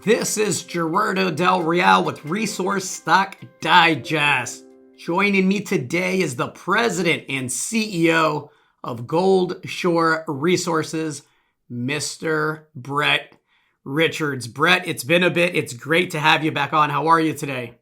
This is Gerardo Del Real with Resource Stock Digest. Joining me today is the president and CEO of Goldshore Resources, Mr. Brett Richards. Brett, it's been a bit. It's great to have you back on. How are you today?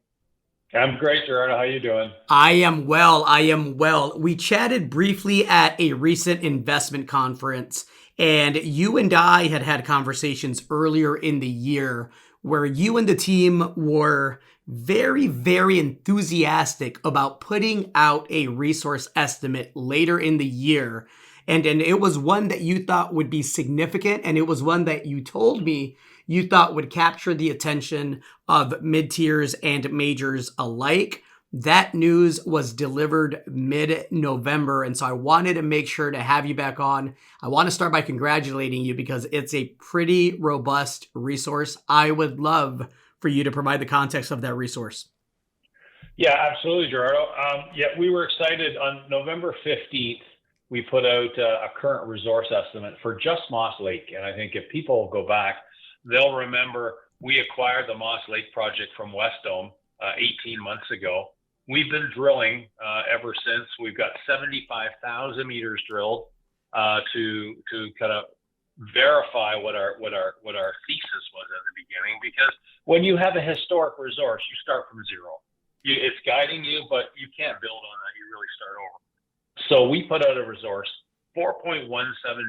I'm great, Gerardo. How you doing? I am well. I am well. We chatted briefly at a recent investment conference, and you and I had conversations earlier in the year where you and the team were very, very enthusiastic about putting out a resource estimate later in the year. And it was one that you thought would be significant, and it was one that you told me you thought would capture the attention of mid-tiers and majors alike. That news was delivered mid-November, and so I wanted to make sure to have you back on. I want to start by congratulating you because it's a pretty robust resource. I would love for you to provide the context of that resource. Yeah, absolutely, Gerardo. We were excited. On November 15th, we put out a current resource estimate for just Moss Lake. And I think if people go back, they'll remember we acquired the Moss Lake project from Wesdome 18 months ago. We've been drilling ever since. We've got 75,000 meters drilled to kind of verify what our thesis was at the beginning. Because when you have a historic resource, you start from zero. It's guiding you, but you can't build on that. You really start over. So we put out a resource, 4.17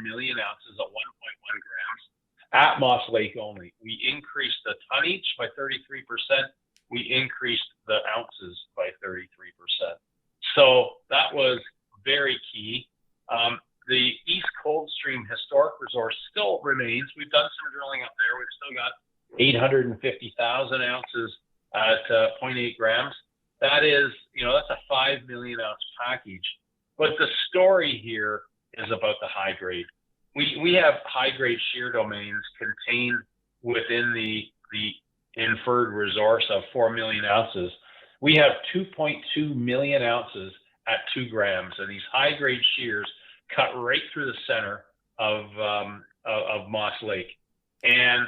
million ounces at 1.1 grams at Moss Lake only. We increased the tonnage by 33%. We increased the ounces by 33%. So that was very key. The East Coldstream historic resource still remains. We've done some drilling up there. We've still got 850,000 ounces at 0.8 grams. That is, that's a 5 million ounce package. But the story here is about the high grade. We have high grade shear domains contained within the inferred resource of 4 million ounces. We have 2.2 million ounces at 2 grams, and these high grade shears cut right through the center of Moss Lake. And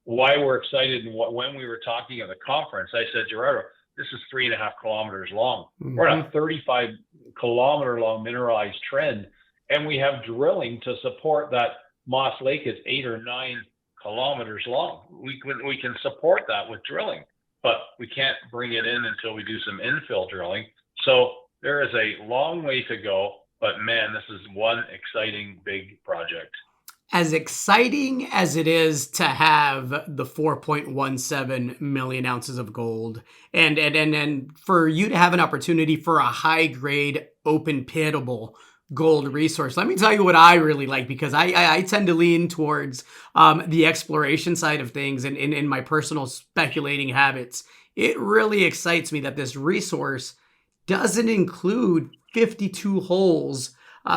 why we're excited, and when we were talking at the conference, I said, Gerardo, this is 3.5 kilometers long. Mm-hmm. We're on a 35 kilometer long mineralized trend, and we have drilling to support that. Moss Lake is 8 or 9 kilometers long. We can support that with drilling, but we can't bring it in until we do some infill drilling. So there is a long way to go, but man, this is one exciting big project. As exciting as it is to have the 4.17 million ounces of gold and for you to have an opportunity for a high grade open pitable gold resource, let me tell you what I really like, because I tend to lean towards the exploration side of things and in my personal speculating habits. It really excites me that this resource doesn't include 52 holes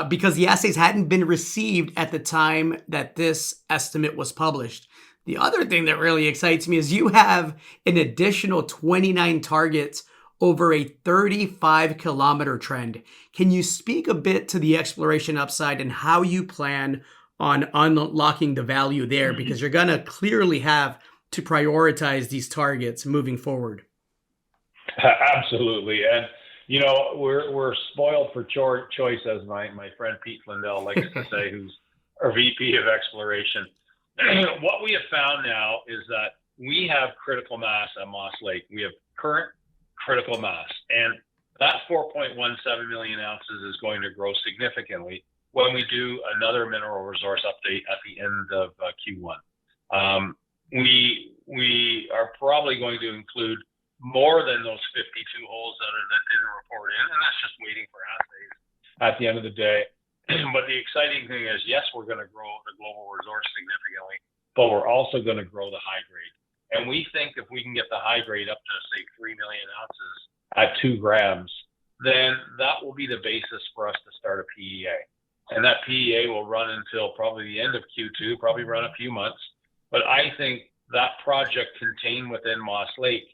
because the assays hadn't been received at the time that this estimate was published. The other thing that really excites me is you have an additional 29 targets over a 35 kilometer trend. Can you speak a bit to the exploration upside and how you plan on unlocking the value there? Because you're going to clearly have to prioritize these targets moving forward. Absolutely. And we're spoiled for choice, as my friend Pete Flindell likes to say, who's our VP of exploration. What we have found now is that we have critical mass at Moss Lake. We have current critical mass, and that 4.17 million ounces is going to grow significantly when we do another mineral resource update at the end of Q1. We are probably going to include more than those 52 holes that didn't report in, and that's just waiting for assays at the end of the day. But the exciting thing is, yes, we're going to grow the global resource significantly, but we're also going to grow the high grade. And we think if we can get the high grade up to, say, 3 million ounces at 2 grams, then that will be the basis for us to start a PEA. And that PEA will run until probably the end of Q2, probably run a few months. But I think that project contained within Moss Lake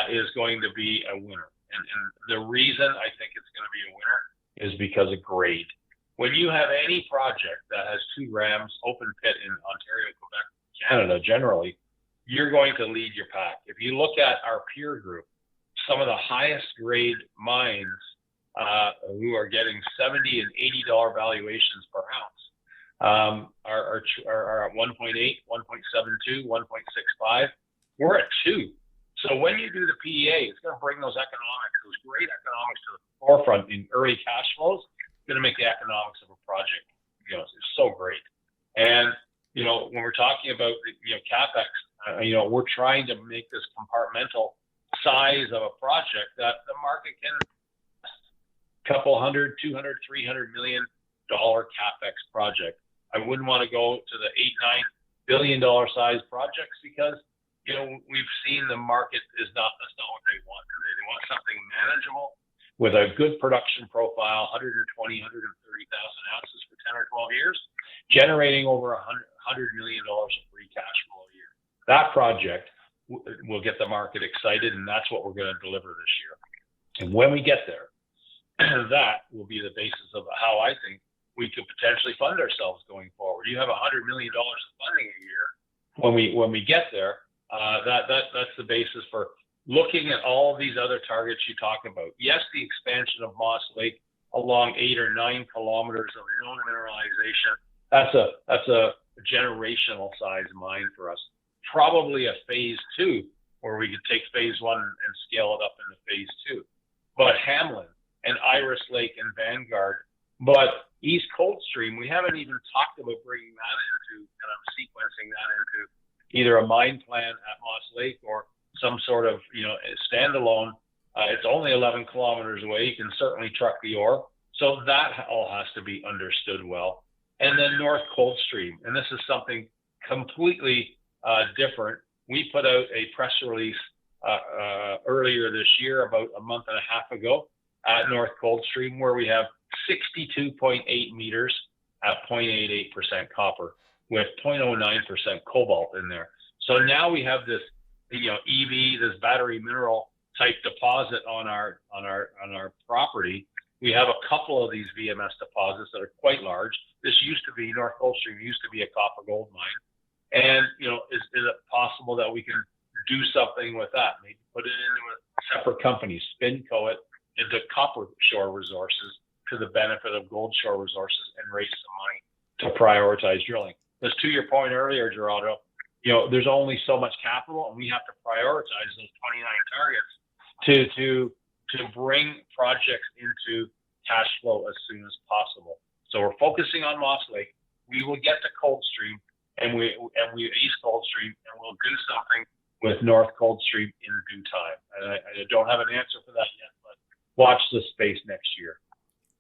is going to be a winner. And the reason I think it's going to be a winner is because of grade. When you have any project that has 2 grams open pit in Ontario, Quebec, Canada generally, you're going to lead your pack. If you look at our peer group, some of the highest grade mines who are getting $70 and $80 valuations per ounce are at 1.8, 1.72, 1.65. We're at 2. So when you do the PEA, it's going to bring those economics, those great economics to the forefront in early cash flows. It's going to make the economics of a project, it's so great. And, when we're talking about, CapEx, we're trying to make this compartmental size of a project that the market can couple $100, $200, $300 million CapEx project. I wouldn't want to go to the $8, $9 billion size projects because, we've seen the market that's not what they want today. They want something manageable with a good production profile, 120, 130,000 ounces for 10 or 12 years, generating over $100 million of free cash flow a year. That project will get the market excited, and that's what we're going to deliver this year. And when we get there, that will be the basis of how I think we could potentially fund ourselves going forward. You have $100 million of funding a year. When we get there, that's the basis for looking at all of these other targets you talk about. Yes, the expansion of Moss Lake along 8 or 9 kilometers of known mineralization. That's a generational size mine for us. Probably a phase 2 where we could take phase 1 and scale it up into phase 2. But Hamlin and Iris Lake and Vanguard, but East Coldstream, we haven't even talked about bringing that into kind of sequencing that into either a mine plan at Moss Lake or some sort of, standalone. It's only 11 kilometers away. You can certainly truck the ore. So that all has to be understood well. And then North Coldstream, and this is something completely different. We put out a press release earlier this year, about a month and a half ago, at North Coldstream, where we have 62.8 meters at 0.88% copper with 0.09% cobalt in there. So now we have this, EV, this battery mineral type deposit on our property. We have a couple of these VMS deposits that are quite large. This used to be, North Goldshore used to be a copper gold mine. And, is it possible that we can do something with that? Maybe put it into a separate company, spin-co it into Goldshore Resources to the benefit of Goldshore Resources and raise some money to prioritize drilling. Because to your point earlier, Gerardo, there's only so much capital, and we have to prioritize those 29 targets to bring projects into cash flow as soon as possible. So we're focusing on Moss Lake. We will get to Coldstream and we East Coldstream, and we'll do something with North Coldstream in due time. And I don't have an answer for that yet, but watch this space next year.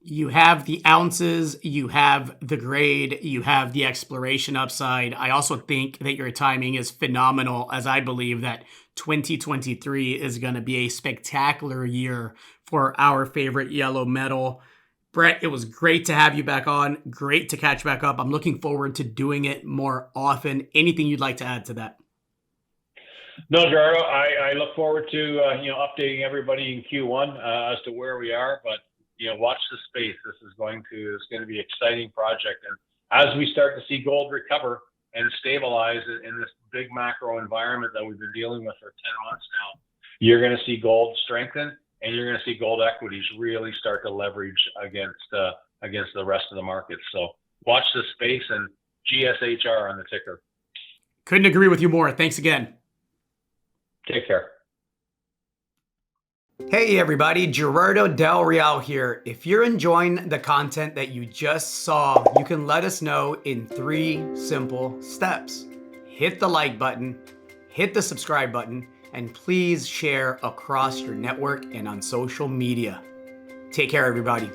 You have the ounces, you have the grade, you have the exploration upside. I also think that your timing is phenomenal, as I believe that 2023 is going to be a spectacular year for our favorite yellow metal. Brett, it was great to have you back on. Great to catch back up. I'm looking forward to doing it more often. Anything you'd like to add to that? No, Gerardo, I look forward to updating everybody in Q1 as to where we are, but watch the space. It's going to be an exciting project. And as we start to see gold recover and stabilize in this big macro environment that we've been dealing with for 10 months now, you're going to see gold strengthen, and you're going to see gold equities really start to leverage against the rest of the market. So watch this space, and GSHR on the ticker. Couldn't agree with you more. Thanks again. Take care. Hey everybody, Gerardo Del Real here. If you're enjoying the content that you just saw, you can let us know in 3 simple steps. Hit the like button, hit the subscribe button, and please share across your network and on social media. Take care, everybody.